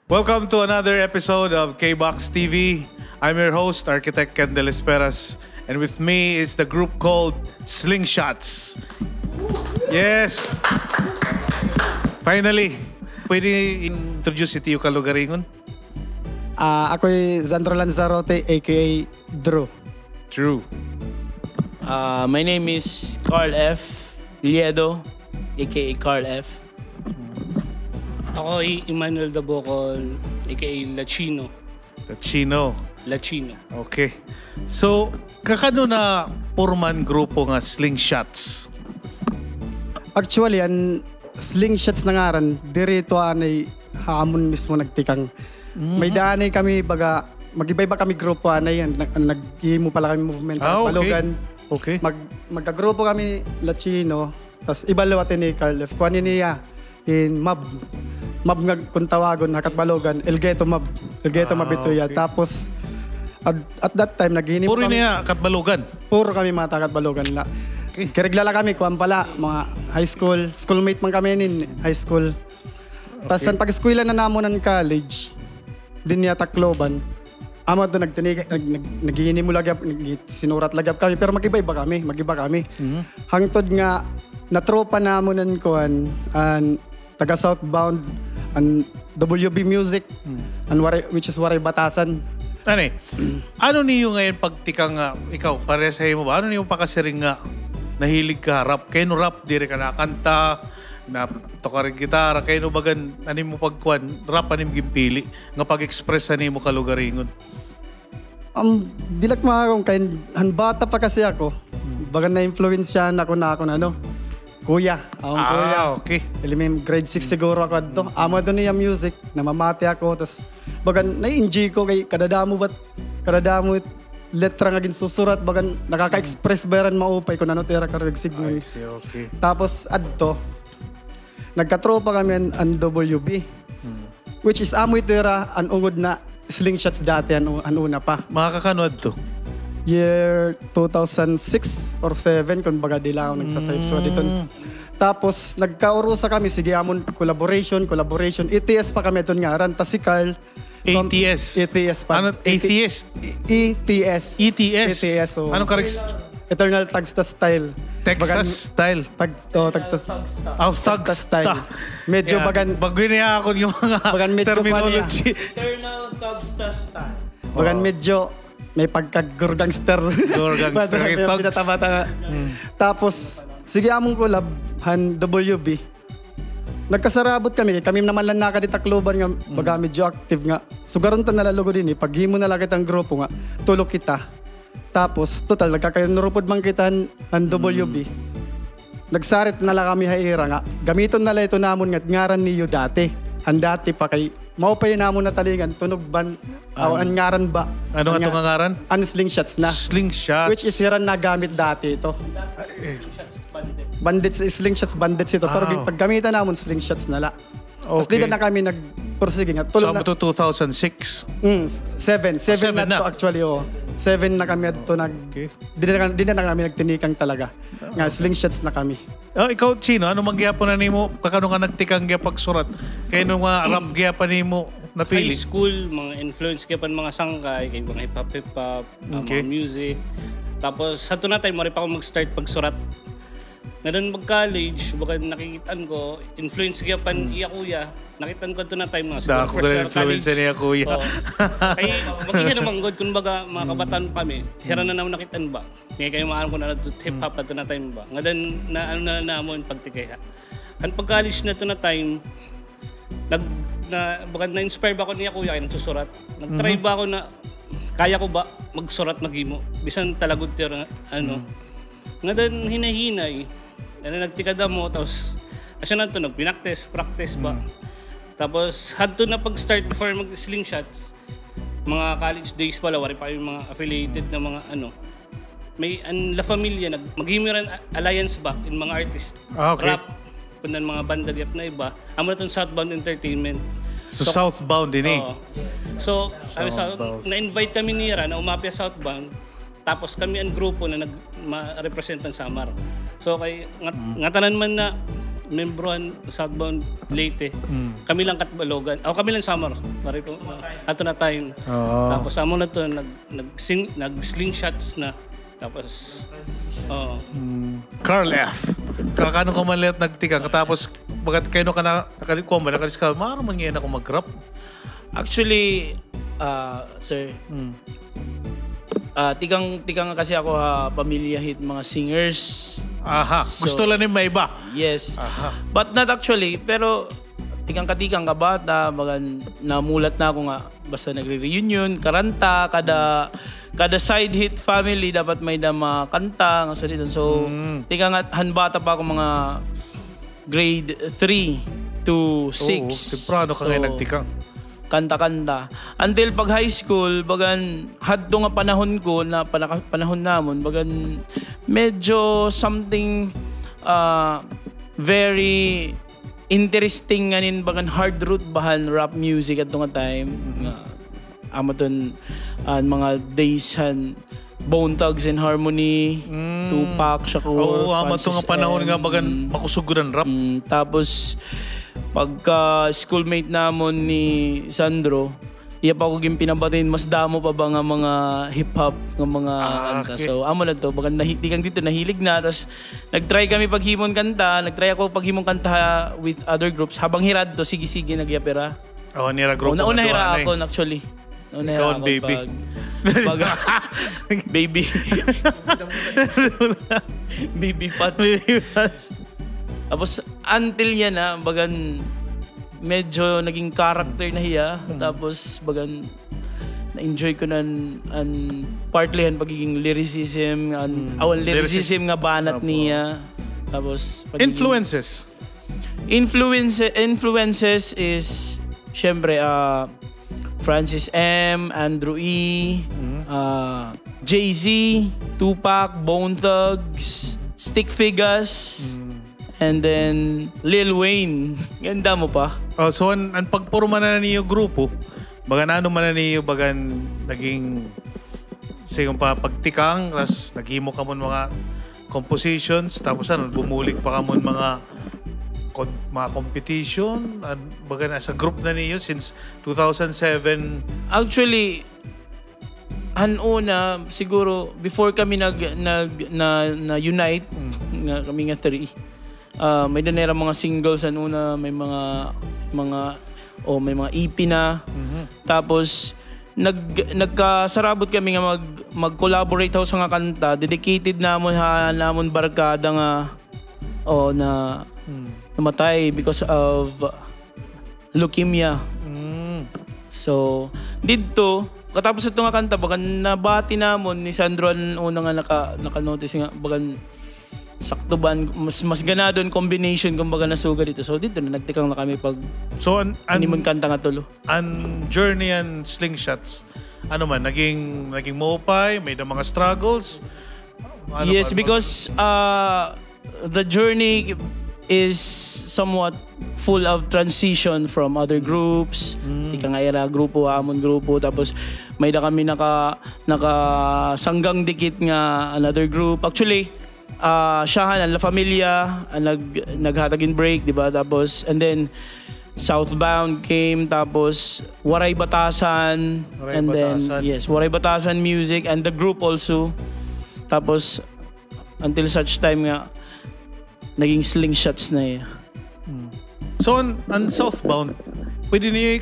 Welcome to another episode of KboxTV. I'm your host, Architect Kendall Esperas, and with me is the group called Slingshotz. Yes! Finally, pwede introduce ito yung kalugaringon? Ako'y Zandro Lanzarote, aka Drew. True. My name is Carl F. Liedo, aka Carl F. Ako ay Emmanuel Dabocol, aka Lachino. Lachino. Okay. So, kakano na purman grupo nga Slingshotz? Actually, ang Slingshotz na ngaran, dirito anay hamon mismo nagtikang. May daanay kami, baga, mag-iba-iba kami grupo anay, nag-himo pala kami movement. Okay. Balugan. Okay. Magkagrupo kami Lachino, tapos ibalawatin ni Carl F. Kuhanin niya in Mab nga kung tawagon, Hakatbalogan, Elgeto Mab ito ya. Okay. Tapos, at that time, naghihinip Puro kami. niya Katbalogan? Puro kami mga Hakatbalogan la. Okay. Kirigla kami, kuwan pala, mga high school. Schoolmate man kami nin high school. Tapos, pag-eskwela na namon ng college, din niya Tacloban, amo doon naghihinim mo lagap, sinurat lagap kami, pero mag-iba kami. Hangtod nga, natropa namon ng kuwan, taga Southbound, and WB Music, and which is Waray Batasan. Ano niyo ngayon pagtikang ikaw, pare sa mo ba? Ano niyo pakasiring nga nahilig ka rap? Kayo no rap, dire ka nakanta, na toka rin gitara, kayo no bagan, ano mo pagkuhan, rap ano mo gimpili, nga pag-express ano mo kalugaringon? Dilak mga akong kain, bata pa kasi ako, bagan na-influensyahan ako na kuya. Kuya. Okay. Grade 6 siguro ako dito. Amo doon niya music, namamati ako, tas bagan na-enjoy ko kay kadadamo letra nga ginsusurat, bagan nakaka-express bayaran maupay kung ano tira karag signal. I see, okay. Tapos adto, nagkatropa kami ang WB, which is amo itira ang ungod na Slingshotz dati ang una pa. Makakanood to? Year 2006 or 7 kung baga dila ako nagsasayip. So dito. Tapos nagkaurusa kami, sige amon collaboration. ETS pa kami doon nga ran. Tas si Carl. ETS pa. Ano? Atheist? ETS. So, anong correct? Eternal Tagsta Style. Texas style. Tagsta Style. Medyo bagan. Bago niya ako yung mga terminology. Eternal Tagsta Style. Bagan medyo may pagka-gurgangster. Tapos, sige among collab, han WB. Nagkasarabot kami naman lang naka di Tacloban nga, baga medyo active nga. So garon ta nalalugo din paghimo na lang kitang grupo nga, tulok kita. Tapos, total, nagkakayunurupod man kita han WB. Nagsarit na lang kami haira nga. Gamiton na lang ito namon nga, ngaran niyo dati. Han dati pa kay mao pa yun namon na talingan, tunog ban, ang ngaran ba? Ano nga itong ngaran? Ang Slingshotz na. Slingshotz. Which is hiran na gamit dati ito. Bandits, Slingshotz bandits ito. Pero paggamitan namon Slingshotz na la. Tapos di na kami nagpursige nga. So, ito 2006? 7 na to actually, 7 na kami ito di na kami nagtinikang talaga. Nga, Slingshotz na kami. Ikaw, Chino, ano magyapon na nimo? Kakano ka nagtikang gyapag surat? Kaya nung mga rap gyapan nimo napili? High school, mga influence kaya pa mga sangkay, kay mga hip-hop, mga music. Tapos sa na time, mari pa ako mag-start pagsurat. Na doon mag-college, baka nakikitaan ko, influence kaya pa iya kuya. Nakitaan ko na time nga. Ako ka influence niya kuya. Kaya magiging naman good, kung baga mga kabataan kami, hira na naman nakitaan ba? Kaya kayo maalam ko na hip-hop at na time ba? Nga doon na naamon pagtikaya. Ang pag-college na na time, baka na-inspire ba ako niya kuya kaya nagsusurat. Nag-try ba ako na kaya ko ba magsurat maghimo? Bisan talagod tira Nga doon hinahinay. Nagtikada mo, tapos asya na ito, practice ba? Tapos had to na pag-start before mag-Slingshotz. Mga college days pala, wari pa yung mga affiliated na mga may La Familia, maghimiran alliance ba in mga artist. Okay. Rap, pundan mga banda gyap na iba. Amo na itong Southbound Entertainment. So Southbound din So, na-invite kami nira na umapya Southbound. Tapos kami ang grupo na nag-represent ng Samar. So kay ngatanan man na membrohan Southbound Leyte. Kami lang Katbalogan. Kami lang Samar. Pare po. Ato na time. Tapos amo na to nag-Slingshotz na. Tapos Carl F. Kakano ka man lihat nagtikang. Tapos bagat kayo ka na nakalikuha ba? Nakaliska, maaaring mangyayin ako mag-rap. Actually, sir, tikang kasi ako pamilya hit mga singers. Aha, So, gusto lang yung may iba. Yes. Aha. But not actually, pero tikang kabata, bagan namulat na ako nga basta nagre-reunion, karanta, kada side hit family dapat may dama kanta nga sa dito. So, tikang hanbata pa ako mga grade 3 to 6. Temprano ka ngayon nagtikang. Kanta-kanta. Until pag high school, bagan hadto nga panahon ko na panahon namon, bagan medyo something very interesting nganin bagan hard root bahan rap music at nga time. Amaton mga days han Bone Thugs and Harmony, Tupac, Shakur, amato nga panahon nga bagan makusuguran rap. Tapos pagka schoolmate namon ni Sandro, iya pa ko pinabatin mas damo pa ba nga mga hip-hop nga mga kanta. Okay. So amo na to, baka tikang dito nahilig na. Tapos nagtry kami paghimon kanta, nagtry ako paghimon kanta with other groups. Habang hirad to, sige nagyapera. Nira group. Una hira ako actually. Una hira ako baby. pag baby. Baby Fats. Tapos until yan bagan medyo naging character na hiya. Tapos bagan na-enjoy ko nan partly ang pagiging lyricism, lyricism nga banat niya. Tapos influences is syempre Francis M, Andrew E, Jay-Z, Tupac, Bone Thugs, Stick Figures, and then Lil Wayne. Ganda mo pa. So ang pagpurma na niyo grupo, baga na man na niyo bagan naging sigong pa pagtikang, tapos naghimo ka mo mga compositions, tapos bumulik pa ka mo mga competition, baga na sa group na niyo since 2007. Actually, una siguro before kami na unite nga kami nga 3. May danera mga singles una, may mga EP na. Tapos nagkasarabot kami nga mag-collaborate sa nga kanta, dedicated namon barkada nga na namatay because of leukemia. So dito katapos ito nga kanta bagan nabati namon ni Sandro una nga naka-notice nga bagan sakto ban mas ganadon combination kumbaga nasuga dito. So dito na nagtikang na kami pag animon kanta nga tulo. Ang journey and Slingshotz, naging mopay, may mga struggles. Yes, because the journey is somewhat full of transition from other groups. Tika nga era grupo, amon grupo, tapos may da kami naka sanggang dikit nga another group. Actually, siya La Familia naghatagin break, di ba? Tapos and then Southbound came, tapos Waray Batasan, then Waray Batasan music and the group also. Tapos until such time nga naging Slingshotz na eh. So on Southbound, pwede niyo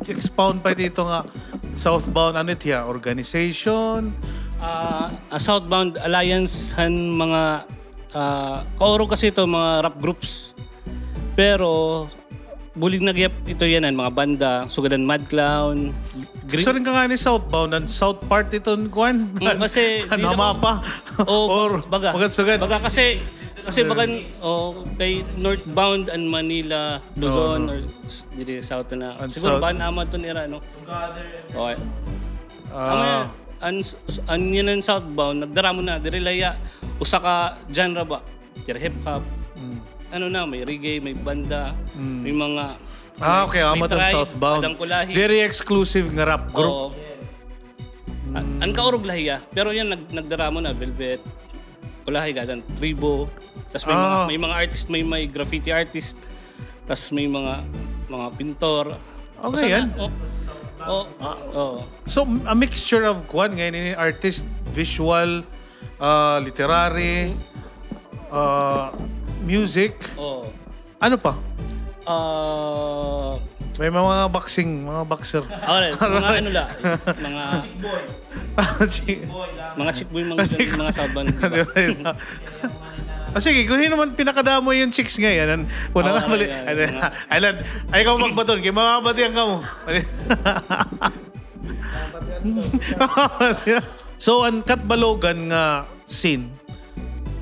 expound pa dito nga Southbound organization? Southbound Alliance mga kauro kasi ito mga rap groups. Pero bulig nagyap ito yan mga banda, sugadan Mad Clown. Gusto rin ka nga ni Southbound, ang South part ito Kwan? Kasi mapa? Baga kasi bagan kay northbound and Manila, Luzon or dili south na. Siguro ban aman to nira Okay. An yan ang Southbound nagdara mo na dirilaya usa ka genre ba? Hip hop. May reggae, may banda, may mga okay, amaton Southbound. Very exclusive nga rap group. An kaurog lahiya, pero yan nagdara mo na Velvet. Ulahi gadan Tribo. Tapos may mga artist, may graffiti artist. Tapos may mga pintor. Okay yan. So, a mixture of ngayon ini artist, visual, literary, music. Ano pa? May mga boxer. Alright, mga ano la, mga mga chick boy, mga saban. Sige, kung hindi naman pinakadamo yung chicks ngayon. Una nga mali. Ay, ikaw magbaton. Kaya mamabatihan ka mo. So, ang Katbalogan nga scene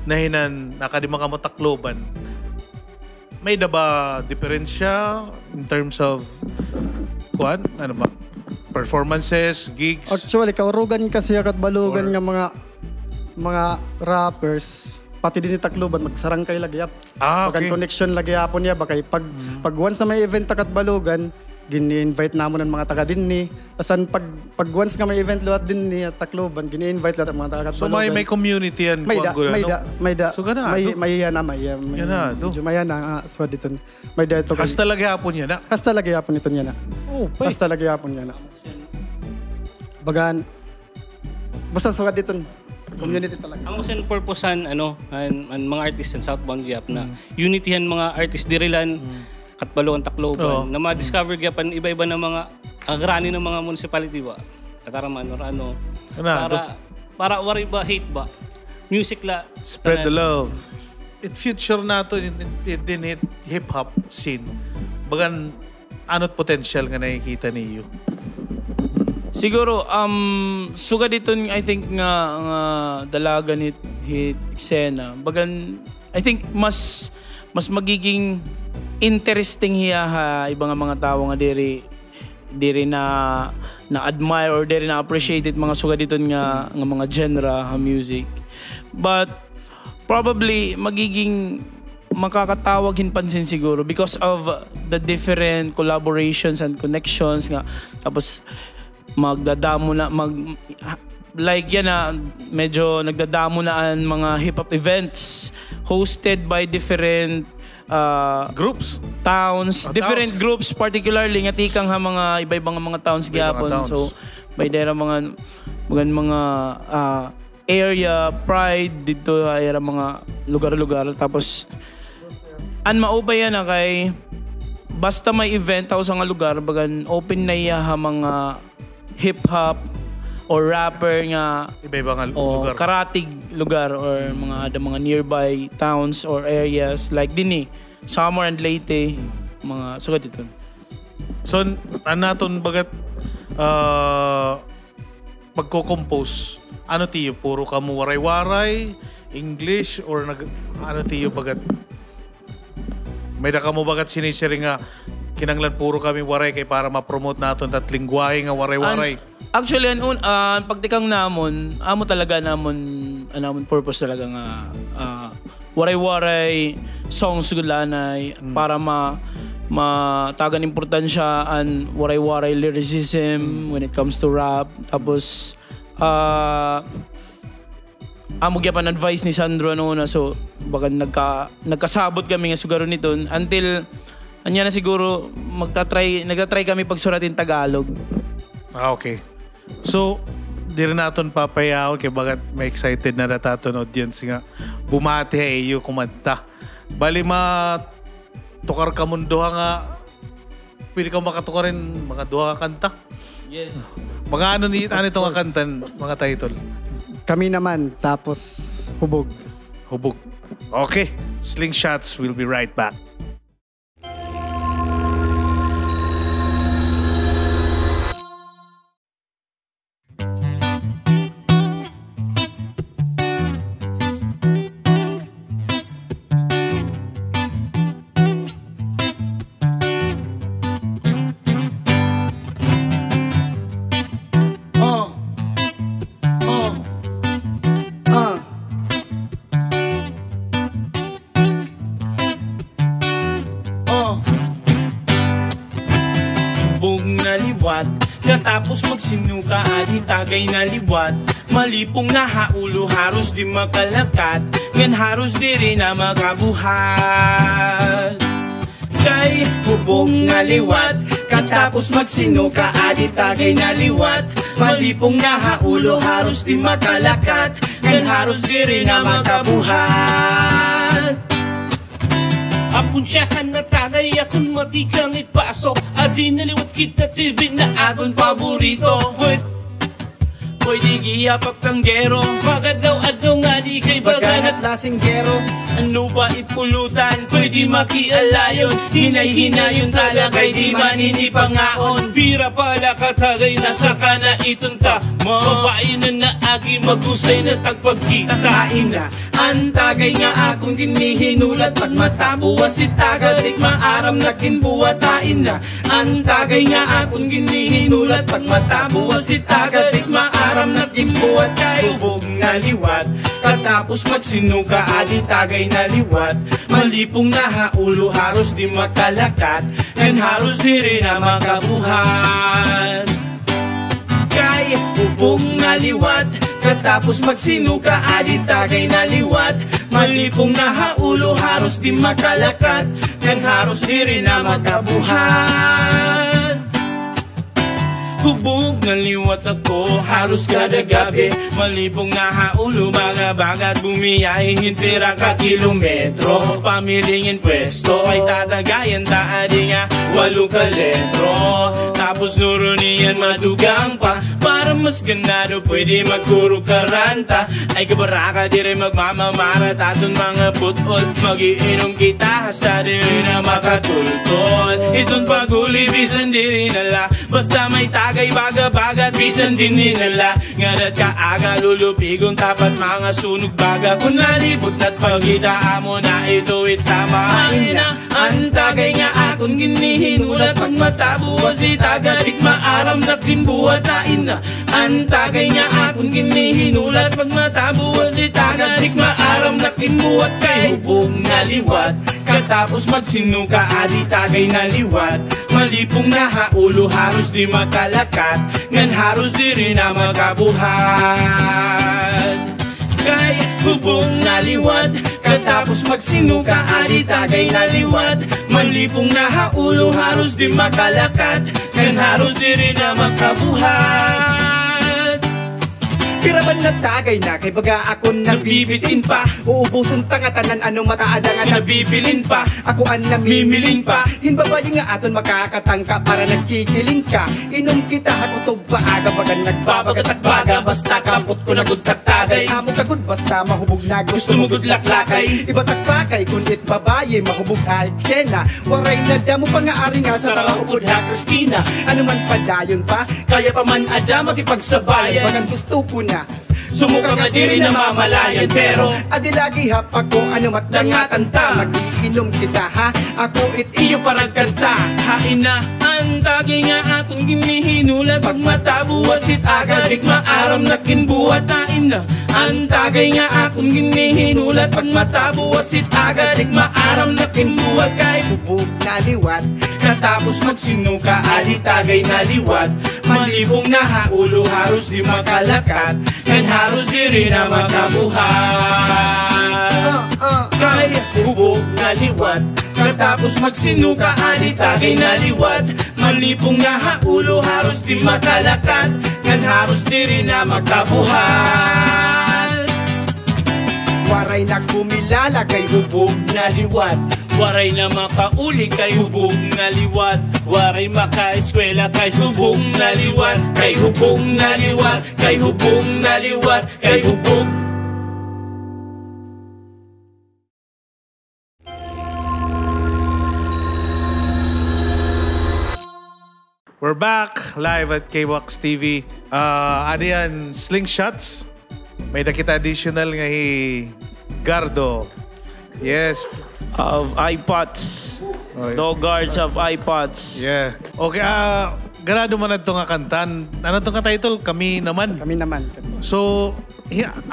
na nakadima ka mo takloban, may da ba diferensya in terms of ano ba? Performances, gigs? Actually, kaurugan kasi Katbalogan nga mga rappers, pati din Takloban, magsarangkay lagi yap. Okay. Connection lagi yapon niya. Bakay pag once na may event Katbalogan, gini-invite namon ng mga taga din ni. Tasan pag once nga may event luwat din ni Takloban, gini-invite lahat ang mga taga Katbalogan. So may community yan. May da. So gana. May so dito. May da ito. Hasta lagi hapon yan na. Hasta lagi hapon ito niya na. Hasta lagi hapon niya na. Bagan. Basta suwad dito. Community talaga. Ang usan purposean ang mga artist sa Southbound Gap na unityhan mga artist dirilan Katbalogan Tacloban na ma-discover gyapan iba-iba na mga agrani ng mga municipality ba kataraman or para worry ba hate ba music la spread the love. It future nato in hip hop scene. Bagan ano't potential nga nakikita niyo? Siguro suga dito I think nga dalaga hit eksena. Bagan I think mas magiging interesting hiya ibang mga tao nga diri na admire or diri na appreciate mga suga dito nga mga genre music. But probably magiging makakatawag pansin siguro because of the different collaborations and connections nga. Tapos magdadamo na like yan na medyo nagdadamo na ang mga hip hop events hosted by different groups, towns, different groups, particularly nga tikang mga iba-ibang mga towns gyapon. So may dera mga area pride dito ay mga lugar-lugar. Tapos maubay yan na kay basta may event sa nga lugar bagan open na iya mga hip hop or rapper nga iba-ibang lugar, karatig lugar or mga nearby towns or areas like dinhi Samar and Leyte mga sugat ito. So naton bagat pagko-compose ano tiyo puro ka mo waray-waray English or ano tiyo bagat may da ka mo bagat sinisiri nga kinanglan puro kami waray kay para ma-promote naton tat lingwahe nga waray-waray. Actually pagtikang namon amo talaga namon purpose talaga nga waray-waray songs gulanay para matagan importansya an waray-waray lyricism when it comes to rap. Tapos amo gyapon advice ni Sandro na so baka nagkasabot kami nga sugaro nito until anya na siguro nagtatry kami pagsuratin Tagalog. Okay. So, di rin natin papayahon kaya bagat may excited na nataton audience nga bumati iyo kumanta. Bali tukar ka mundo nga pwede ka makatukarin mga duha ka kanta. Yes. Mga ano ito nga kantan, mga title? Kami naman, tapos Hubog. Hubog. Okay. Slingshotz, we'll be right back. Katapos magsinuka at hitagay na liwat, malipong nahaulo haros di makalakat. ngan harus diri na makabuhat. Kay hubog nga liwat, katapos magsinuka adi tagay na liwat. Malipong nahaulo harus di makalakat, ngan harus diri na makabuhat. Apunsyahan na tagay akong matikang ipasok, adi naliwat kita TV na Aton paborito, pwede giyapak tanggero. Bagad daw adto nga di kay baganat lasinggero. Ano ba ipulutan, pwede makialayon. Hinay-hinayon talakay di maninipangaon. Bira pala katagay nasa kana itunta. Babae na naagi magusay na tagpagkita. Kain na, ang tagay nga akong ginihinulat. Pag matabuwas si tagadik maaram na kinbuwatain na. Ang tagay nga akong ginihinulat. Pag matabuwas si tagadik maaram na kinbuwat. Kay hubog na liwat, katapos magsinuka adi tagay na liwat. Malipong nahaulo haros di makalakat, and haros diri na makabuhat. Kay hubog na liwat, katapos magsinuka adi tagay na liwat. Malipong nahaulo haros di makalakat, and haros diri na makabuhat. Hubog na liwat ako, halos kada gabi. Malipong nahaulo, mga bagat bumiyay, hintira ka kilometro. Pamilingin pwesto, ay tatagayan taadi nga 8 kaletro. Tapos nurunian madugang pa, para mas ganado pwede magkuro karanta. Ay kabaraka di rin magmamamara, taton mga putol. Magiinom kita, hasta di rin na makatultol. Itong paguli, bisan di rin nala, basta may tagay baga-baga, bisan din nila. Ngadat ka aga, lulupigon tapat mga sunog baga. Kung nalibot na't pagkita mo na ito itama. Ay na, ang tagay nga akong ginihinulat. Pag matabuwas si tagadik maaram na kinbuhatain na. Ang tagay nga akong ginihinulat. Pag matabuwas si tagadik maaram na kinbuhat. Kay hubog na liwat, katapos magsinuka adi tagay na liwat. Malipong nahaulo haros di makalakat, ngan haros diri na makabuhat. Kay hubog na liwat, katapos magsinuka adi tagay na liwat. Malipong nahaulo haros di makalakat, ngan haros diri na makabuhat. Piraman na tagay na, kay baga ako Nabibitin pa, uubusan tangatanan, ano mataada nga nabibilin pa, ako ang mimiling pa. Hinbabayi nga aton makakatangka para nagkikiling ka. Inom kita hakutog pa aga baga Babagat at baga, basta kapot ko na gudtak tagay. Amo kagud basta mahubog na Gusto mo gudlaklakay, Iba takpakay kundit babaye mahubog na eksena. Waray na damo pa nga ari nga sa sarang taraupod upod ha Christina. Ano man padayon pa, Kaya pa man ada makipagsabayan. bagang gusto ko na. Sumuka nga diri na mamalayan, pero Adi lagi hapak ko ano matdangatan ta. Magiinom kita ha, ako iyo parang kanta. Hain na, ang tagay nga atong ginihinulat. Pag matabuwas si tagadik maaram na kinbuhatain na. Ang tagay nga akong ginihinulat. Pag matabuwas si tagadik maaram na kinbuhat. Kay hubog na liwat, katapos magsinuka adi tagay na liwat. Malibong nahaulo haros di makalakat, and haros diri na makabuhat. Kay hubog na liwat, katapos magsinuka adi tagay na liwat. Malibong nahaulo haros di makalakat, and haros diri na makabuhat. waray nagkumilala kay hubog na liwat. Waray na makauli kay hubog na liwat. Waray makaeskwela kay hubog na liwat. Kay hubog na liwat. Kay hubog na liwat. Kay hubog. We're back live at KboxTV. Ano yan? Slingshotz. May nakita additional nga Gardo. Yes. Of iPods. Dog guards of iPods. Yeah. Okay, ganado man ito nga kantan. Ano itong ka-title? Kami naman. Kami naman. So,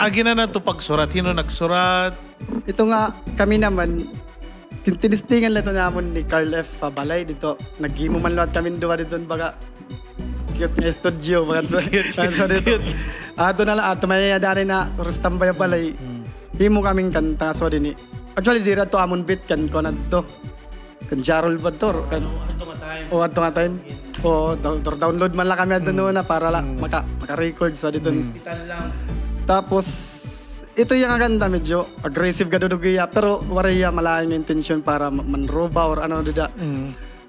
agin na ito pagsurat. Hino nagsurat? Ito nga, kami naman, tinistingan lang ito naman ni Carl F. Balay dito. Nag-gimo man lahat kami doon dito. Baga, cute nga studio. Baga, so dito. Ato na lang, ato may adari na Rustambay Balay. himo kaming kanta so din. Actually dira to amon beat kan ko to. Kan Jarol ba to? Kan ato nga time. Download man lang kami doon na para lang maka-record so dito. Tapos ito yung ganda medyo aggressive gadudugiya pero wariya malayo yung intention para manroba or ano dida.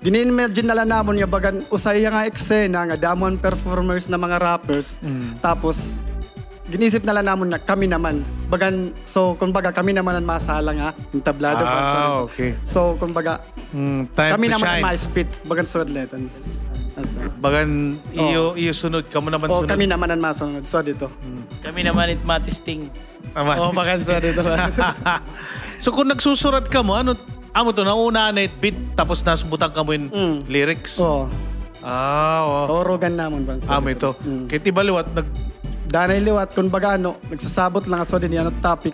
Gini-imagine na lang namon nga bagan usay nga eksena nga damon performers na mga rappers. Tapos ginisip na lang namon na kami naman. Bagan so kumbaga kami naman ang masala nga yung tablado okay. So kumbaga time kami to naman shine. ang ma-spit bagan sudletan. Bagan iyo sunod kamo naman sunod. Kami naman ang masunod. So dito. Kami naman it matisting. Bagan so dito. So kung nagsusurat ka mo, amo to nauna na beat tapos nasbutan ka mo yung lyrics. Orogan namon ban. Amo ito. Kaya tibaliwat Danay liwat kung baga nagsasabot lang so din yan at topic.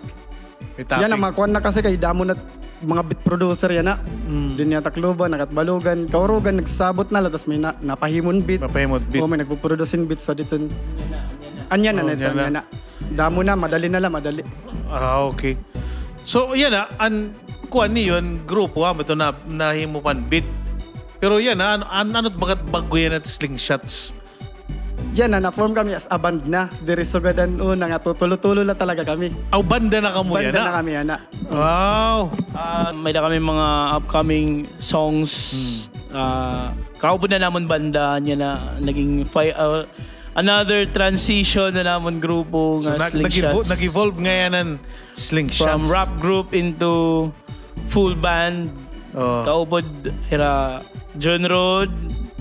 Yan ang makuha na kasi kay damo na mga beat producer yan na. Din niya takluban, nakatbalugan, kaurugan, nagsasabot na tapos may napahimon beat. May nagpuproducing beat so dito. Anyan na. Damo na, madali na lang, madali. Okay. So yan kuan niyo yung grupo ito na nahimupan beat. Pero yan ano't bagat bago yan at Slingshotz? Yan na-form kami as a band na. Diri sugadan una nga tutulo-tulo na talaga kami. Banda na kamo yan Banda na kami yan na. Wow! May na kami mga upcoming songs. Kaubod na namon banda niya na naging another transition na namon grupo So nga Slingshotz. nag-evolve nga yan ng Slingshotz. From rap group into full band. Kaubod era John Road.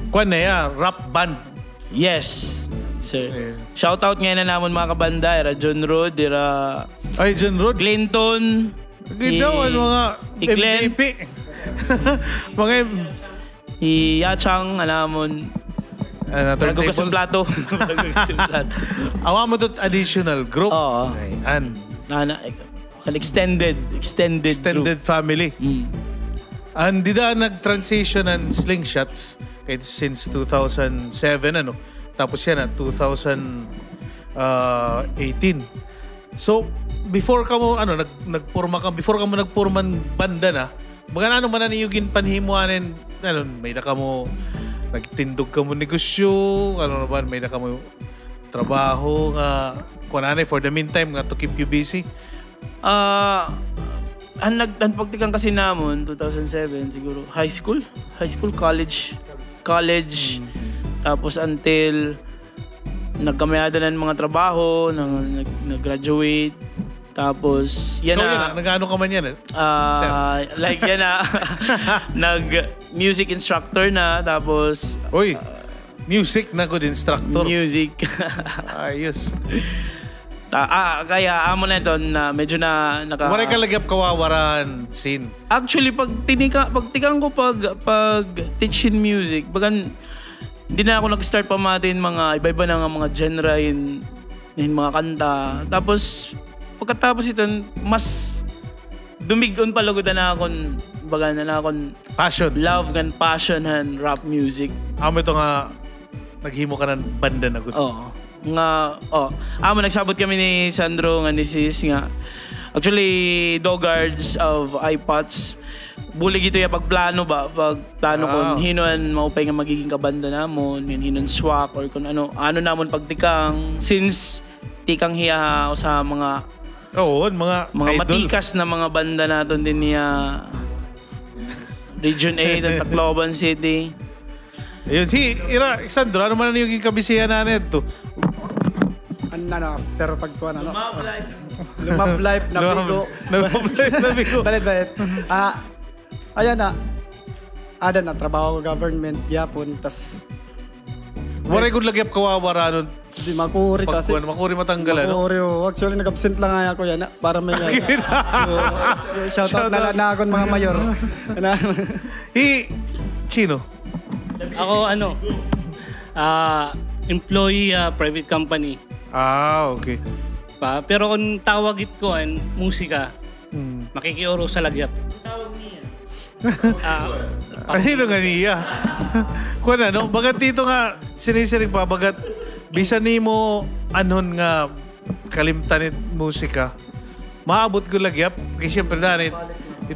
Kuan na yan, rap band. Yes, sir. Shoutout ngayon na namon mga kabanda. Era John Road, era John Road. Clinton. Gidawan mga Glenn. MVP. Mga Yachang, namon. turntable. Sa plato. Awa mo to additional group. Oo. Extended group. Family. And di da nag-transition ng Slingshotz since 2007 tapos yan 2018. So before ka mo nagpurman banda na baga ano man yung ginpanhimuanin may na ka mo nagtindog ka mo negosyo may na ka mo trabaho nga kunanay for the meantime nga to keep you busy. Ang pagtikan kasi namon 2007 siguro high school, college tapos until nagkamayada na ng mga trabaho, nag-graduate tapos yan nag-ano ka man yan like yan nag-music instructor na tapos music na good instructor. Music. Ayos. Kaya amo na ito na medyo na Waray ka lagap kawawaran scene. Actually pag tikang ko pag teach in music, bagan hindi na ako nag-start pamatin mga iba-iba na mga genre in mga kanta. Tapos pagkatapos ito mas dumigon pa lugod na akon baga na akon Passion. Love and passion and rap music. Amo ito nga naghimo ka ng banda na good. Nagsabot kami ni Sandro nga ni Sis nga. Actually, Dogards of iPods. Bulig ito yung pagplano kung hinon maupay nga magiging kabanda namon, hinon swak or kung ano namon pagtikang since tikang hiya sa mga matikas na mga banda naton din niya Region 8 at Tacloban City. Ayun, Sandro, ano man yung kabisihan na ito? After pagkuhan, Lumab life na bigo. Balit. Ayan na. Ada na, trabaho ko government, yapon, tas... Waray kong lagyap kawawara nun. Hindi, makuri kasi. Makuri matanggal, ano? Makuri, actually, nag-absent lang nga ako yan, para may... Shoutout na lang na ako mga mayor. Chino? Ako, employee, private company. Okay. Pero kung tawagit ko musika, makikioro sa lagyap. Tawag niya. Ano nga niya? Kung bagat dito nga, sinisiring pa, bagat bisan ni mo anon nga kalimtanit musika, maabot ko lagyap. Kasi siyempre dahil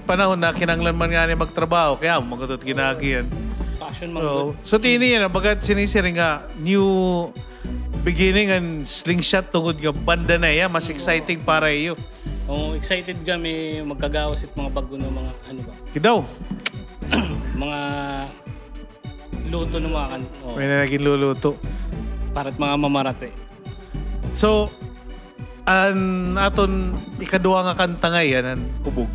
panahon na kinanglan man nga niya magtrabaho, kaya magatot ginagiyan. Passion man good. So tini yan, bagat sinisiring nga, new beginning and Slingshot tungod nga banda na yan, mas exciting para iyo. Excited kami magkagawas at mga bago ng mga ano ba? Kidaw. Mga luto ng mga May na naging luluto. Para't mga mamarate. So, aton ikaduha nga kanta ngayon, hubog.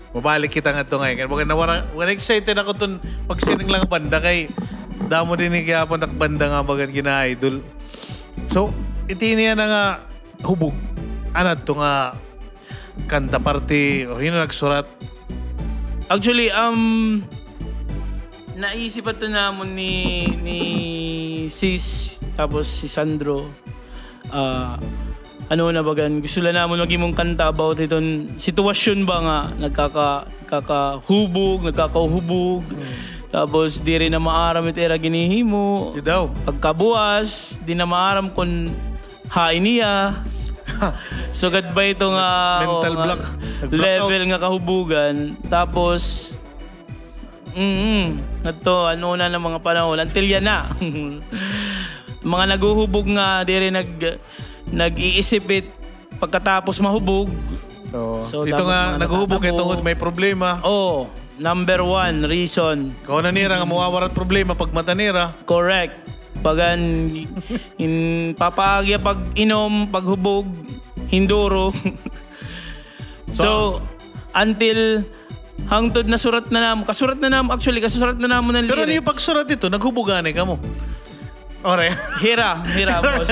Mabalik kita nga ito ngayon. Kaya wala excited ako itong pagsining lang banda kay damo din kaya po nakbanda nga bagan gina-idol. So, itiniya na nga hubog. Ano ito nga kanta party o yun nagsurat? Actually, naisip ito namon ni Sis, tapos si Sandro. Ano na bagan, gusto lang naman maging mong kanta about itong sitwasyon ba nga, nagkakahubog. Tapos di rin na maaram ito era ginihimo. Di daw. Pagkabuas, di na maaram kung hain niya. So gadbay ito nga mental block. Level nga kahubugan. Tapos, ito, ano na ng mga panahon, until yan na. Mga naguhubog nga, di rin nag-iisip pagkatapos mahubog. So, ito nga, naghubog kay tungod may problema. Number 1 reason. Kung nanira nga mawawarat problema pag matanira. Correct. Pagan papaagya pag inom, paghubog, hinduro. So, until hangtod na surat na naman. Kasurat na naman ng lyrics. Pero yung pagsurat ito, naghubugan ka mo. Ore. Hira, boss.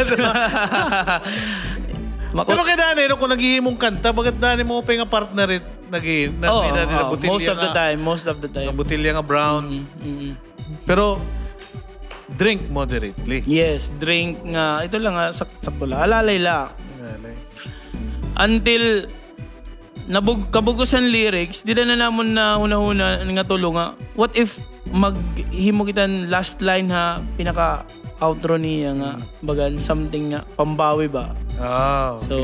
Pero kaya dani, kung naghihimong kanta, bagat dani mo pa yung partner most of the time. Butilya nga brown. Pero, drink moderately. Yes, drink nga. Ito lang nga, sakto lang. Alalay lang. Until kabugusan lyrics, di na namon na una-una nga tulong nga. What if maghimo kitan last line ha, pinaka outro niya nga, bagan something nga, pambawi ba? Okay. So,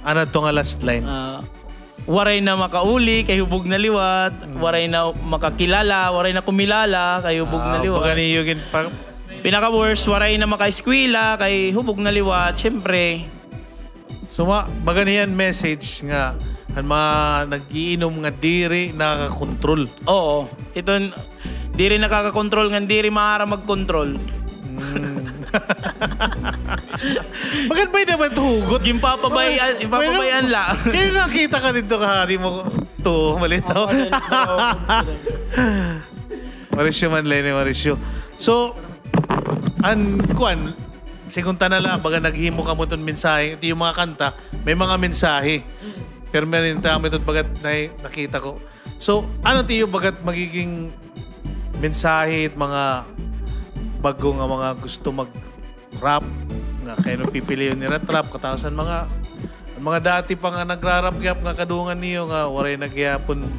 ano to nga last line? Waray na makauli, kay hubog na liwat. Waray na makakilala, waray na kumilala, kay hubog na liwat. Pinaka-worst, waray na maka-eskwela, kay hubog na liwat. Siyempre. So, baganiyan message nga, ang mga nag-iinom nga diri nakakakontrol. Oo. Ito, diri nakakakontrol nga, diri maara mag-control. Bakit ba naman tuhugot? Ipapabayan lang. Kaya nakita ka dito kahari mo to. Malito. Marisyo man, Lenny, Marisyo. So, sigunta na lang, baga naghimo ka mo itong mensahe. Ito yung mga kanta, may mga mensahe. Pero meron tayo ito bagat nakita ko. So, ano tiyo bagat magiging mensahe at mga bago nga mga gusto mag-rap nga kayo nung pipili yun nila trap katawasan mga dati pa nga nagra-rap gap nga kadungan niyo nga waray nagyapon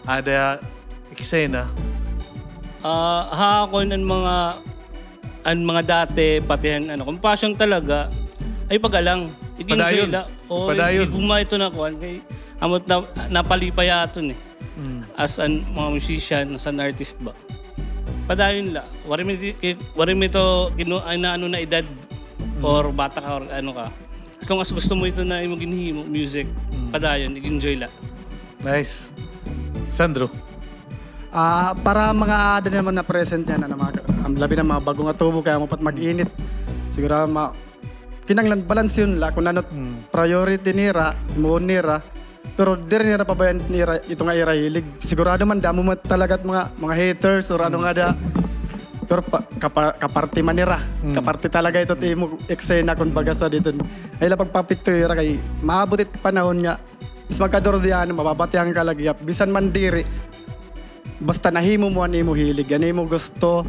ada eksena hahakon ang mga dati patihan compassion talaga ay pagalang padayon iguma ito na kuan kay amot na napalipayaton as an mga musician as an artist ba padayon la wari mi to na edad or bata ka or ano ka as long as gusto mo ito na imo ginhimo music padayon i-enjoy la. Nice. Sandro. Para mga ada naman na present yan na mga labi na mga bagong atubo kaya mo pat mag-init siguro kinanglan balance yun la kung nanot priority nira mo nira pero dire nira pa ba yan nira ito nga irahilig sigurado man damo man talaga mga haters or ano nga da pero kaparti man nira kaparti talaga ito mo eksena kung baga sa dito ay la pagpapikto ira kay maabot it panahon nga is magkadordiano mababatihan ka lagi bisan man diri basta nahimo mo ani mo hilig ani mo gusto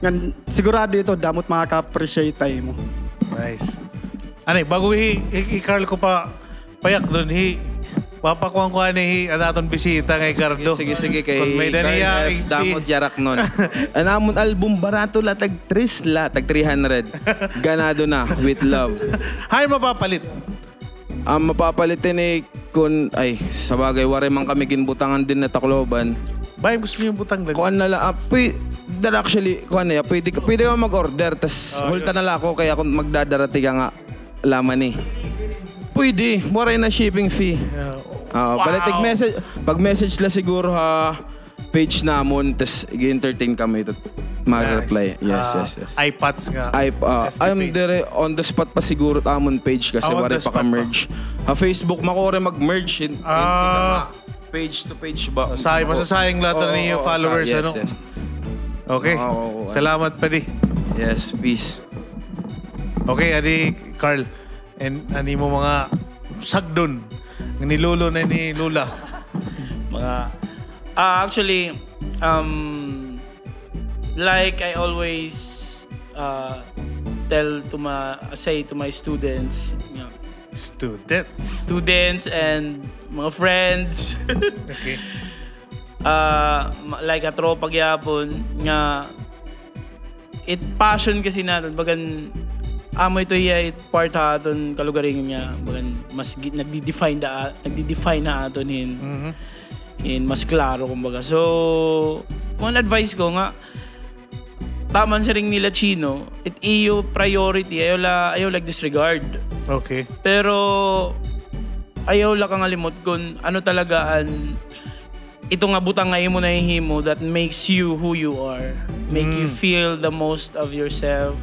ngan sigurado ito damot makaka-appreciate tayo mo. Nice. Ani bago i-Carl ko pa payak doon papakuhan ko ani aton bisita kay Cardo. Sige kay Carl F. Damot yarak nun. Anamon album barato la tag 300 ganado na with love. Hay mapapalit. Mapapalitin kun ay sa bagay wari man kami ginbutangan din na Tacloban. Bay, gusto niyo yung butang lang? Kuan na lang, actually, kuan na, pwede ka mag-order, tas hulta na lang ako, kaya kung magdadarati ka nga, laman eh. Pwede, waray na shipping fee. Balik, pag message la siguro ha, page namon, tas i-entertain kami, mag-reply. Yes. iPads nga. I'm there on the spot pa siguro tamon page kasi waray pa ka-merge. Facebook, makore mag-merge. Page to page ba? Masasayang lahat na yung followers, yes, ano? Yes. Okay. Salamat, Padi. Yes, peace. Okay, Adi, Carl. And ani mo mga sagdon. Ni Lolo na ni Lula. Actually, like I always say to my students, students and mga friends. Okay. Like a tropa gyapon nga it passion kasi natin bagan amo ito it part aton kalugaringon niya bagan mas nagdi-define na aton in mas klaro kumbaga. So, one advice ko nga taman sa ring nila Chino, it iyo priority, ayaw like disregard. Okay. Pero ayaw lang kang alimot kung ano talagaan ito nga butang nga imo na himo that makes you who you are. Make you feel the most of yourself.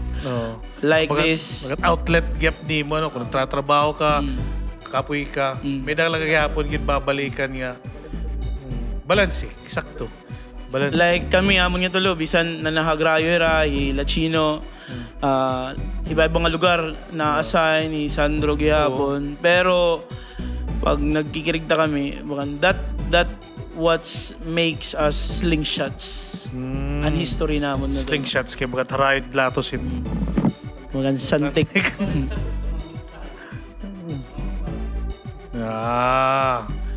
Like this. Outlet gap ni mo, kung nagtatrabaho ka, kapoy ka, may nalang gagapon, babalikan nga. Balance, eksakto. Balance. Like kami amon nga tulo bisan na nahagrayo era Lachino iba-ibang nga lugar na assign ni Sandro gihapon pero pag nagkikirigta kami that what makes us Slingshotz an history namon na Slingshotz kay mga tarayod latos mga santik.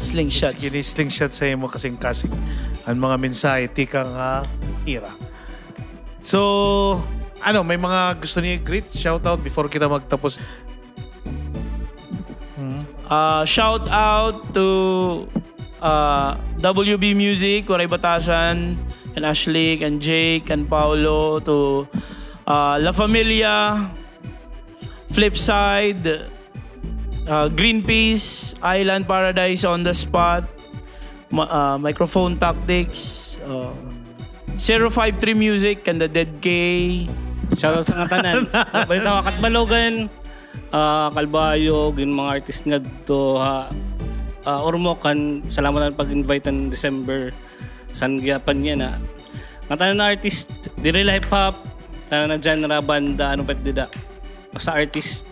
Slingshotz. Sige, Slingshotz sa imo kasing-kasing ang mga mensahe tika nga ira. So, may mga gusto niyo greet, shout out before kita magtapos. Shout out to WB Music, Waray Batasan, and Ashley, and Jake, and Paolo, to La Familia, Flipside, Greenpeace, Island Paradise on the Spot, Microphone Tactics, 053 Music, and the Dead K. Shoutout sa tanan. Balita wakat Balogan, Kalbayo, gin mga artist nga to Ormokan, salamat na pag-invite ng December. San giyapan niya na. Ang tanan na artist, dire hip hop, tanan na genre, banda, ano pa dida. Basta artist.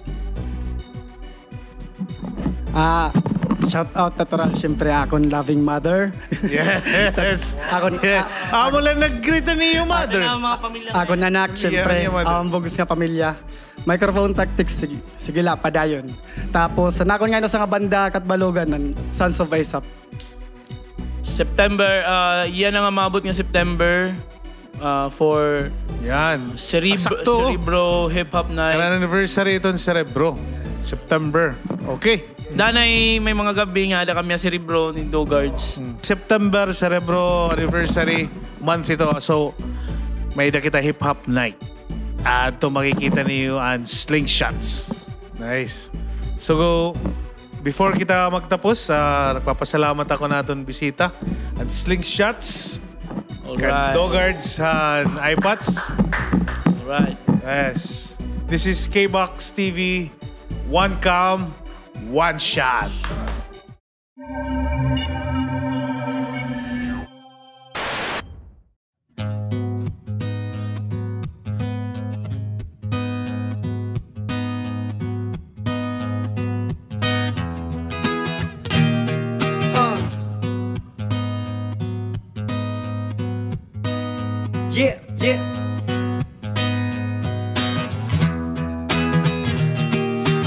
Shout out natural siyempre akong loving mother. Yes. Amo lang nag-greet ni yung mother. Ako nanak siyempre, bugus nga pamilya. Microphone Tactics, sige la, padayon. Tapos, nakon nga sa nga banda Katbalogan ng Sons of Isap. September, yan ang mabot nga September for yan. Cerebro Hip Hop Night. Kailan anniversary itong Cerebro. September. Okay. Danay may mga gabi nga ada kami sa Cerebro ni Dogards. September Cerebro anniversary month ito. So may kita hip hop night. At ito makikita niyo ang Slingshotz. Nice. So before kita magtapos, nagpapasalamat ako natin bisita at Slingshotz. Alright. Dogards and iPads. Alright. Yes. This is KboxTV. One cam, one shot.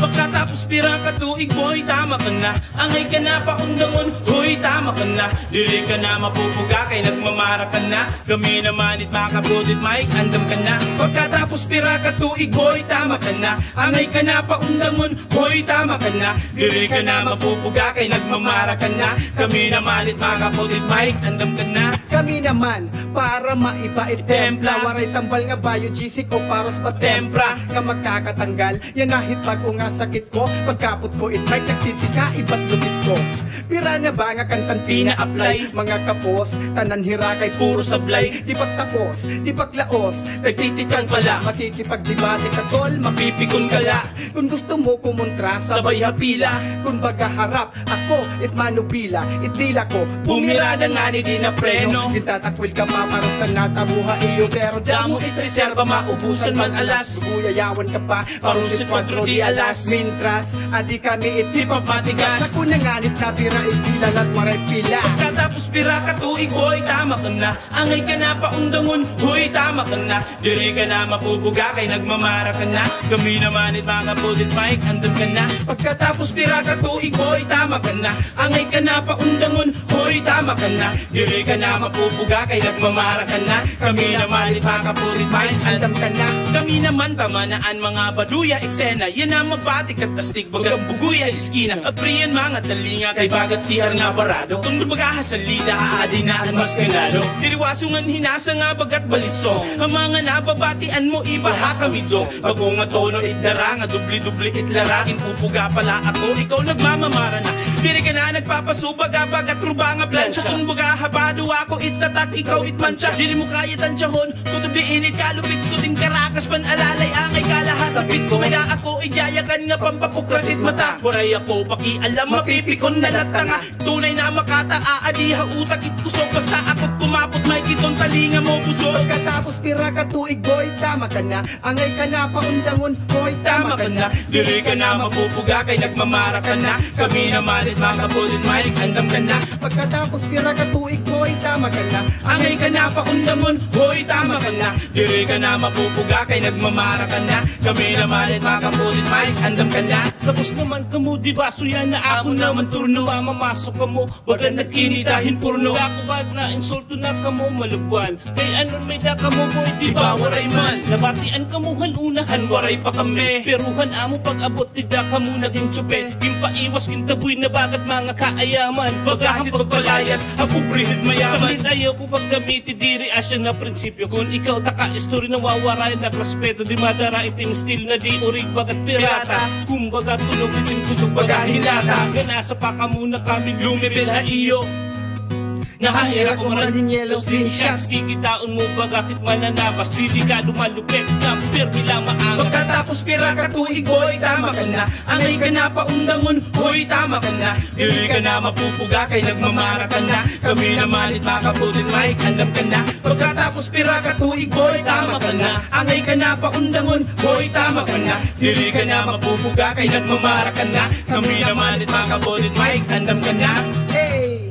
Pagkat Pagkatapos pirang katuig, boy, tama ka na. Angay ka na, paundangon, hoy, tama ka na. Dili ka na mapupuga, kay nagmamara ka na. Kami naman it makabudit, Mike, andam ka na. Pagkatapos pirang katuig, boy, tama ka na. Angay ka na, paundangon, hoy, tama ka na. Dili ka na mapupuga, kay nagmamara ka na. Kami naman it makabudit, Mike, andam ka na. Kami naman, para maiba itempla. Waray tambal nga bayo, gisik o paros patempra. Nga magkakatanggal, yan ahit bago nga sakit ko. Pagkapot ko itry, nagtitika, iba't lumit ko. Pira na ba nga kantan pina-apply? Mga kapos, tanan hirakay, puro sablay. Di pagtapos, di paglaos, nagtitikan pala. Makikipagdebate ka tol, mapipikon kala. Kung gusto mo kumontra, sabay hapila. Kung baga harap, ako, itmanubila. Itdila ko, bumira na nga ni di na preno. Itatakwil ka pa para sa natabuha iyo. Pero damo itreserba, maubusan man alas. Bubuyayawan ka pa, parusit kwadro di alas. Mintras, adi kami itipap matigas. Sa kunanganit na pira itila at maray pila. Pagkatapos pira katuig, boy, tama ka na. Angay ka na, paundangon, hoy, tama ka na. Diri ka na mapupuga, kay nagmamara ka na. Kami naman it makabudit, Mike, andun ka na. Pagkatapos pira katuig, boy, tama ka na. Angay ka na, paundangon, hoy, tama ka na. Diri ka na mapupuga, kay nagmamara ka na. Kami naman it makabudit, Mike, andun ka na. Kami naman tamanaan mga baduya, eksena. Yan na mabatik at astig, bagang buguya, iskina. At priyan mga talinga, kay bagat sihar nga barado. Kung lumagahasalida, aadi na ang mas ganado. Diriwasungan hinasa nga bagat balisong. Ang mga nababatian mo, ibaha kami do. Bago nga tono, itdara nga dubli-dubli itlaragin. Pupuga pala ako, ikaw nagmamamara na. Diri ka na nagpapasubaga, bagat ruba nga plansya. Kung baga habado ako, itatak, ikaw itmansya. Diri mo kaya tansyahon, kutubli init, kalupit ko din karakas. Panalalay, angay kalahasapit ko. Kaya ako, igayakan nga pampapukratit mata. Waray ako, pakialam, mapipikon na latanga. Tunay na makata, aadiha utak itkusog. Basta ako't kumapot, may kitong talinga mo puso. Pagkatapos pira katuig, boy, tama ka na. Angay ka na, paundangon, boy, Tama ka na, diri ka na mapupuga, kay nagmamara ka na. Kami naman it makabulit, Mike, andam ka na. Pagkatapos pira katuig, boy, tama ka na. Angay ka na, paundangon, hoy, tama ka na. Diri ka na mapupuga, kay nagmamara ka na. Kami naman it makabulit, Mike, andam ka na. Tapos naman kamo, diba? So yan na ako naman turno. Mamasok kamo, baga nagkinidahin purno. Ako ba't na insulto na kamo malugwan? Kay anon may da kamo, boy, diba? Waray man. Nabatian kamo hanunahan, waray pa kami. Peruhan amo pag-abot, tida kamo naging tsupe. Gimpaiwas, gintaboy na bagat mga kaayaman. Bagahit pagpalayas, hapubrihid mayaman. Samit ayaw ko paggamiti, diri asya na prinsipyo. Kung ikaw taka-istorya na wawaray, nagrespeto, di madara itim stil na di urig bagat pirata. Kumbaga tulog itim kutog baga hilata. Ganasa pa ka muna kaming lumibil ha iyo. Nahahira ko maraming yellow Slingshotz. Kikitaon mo ba bakit mananabas? Dili ka lumalupit na pirmi lang maangas. Pagkatapos pira katuig, boy, tama ka na. Angay ka na, paundangon, hoy, tama ka na. Dili ka na mapupuga, kay nagmamara ka na. Kami naman it makabulit, Mike, andam ka na. Pagkatapos pira katuig, boy, tama ka na. Angay ka na, paundangon, hoy, tama ka na. Dili ka na mapupuga, kay nagmamara ka na. Kami naman it makabulit, Mike, andam ka na. Hey!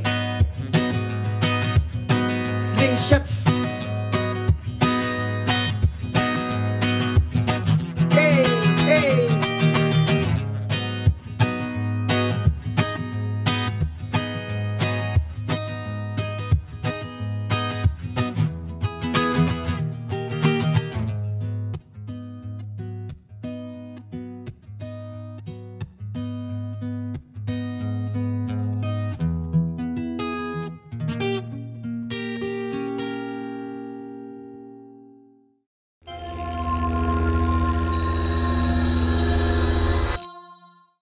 Slingshotz.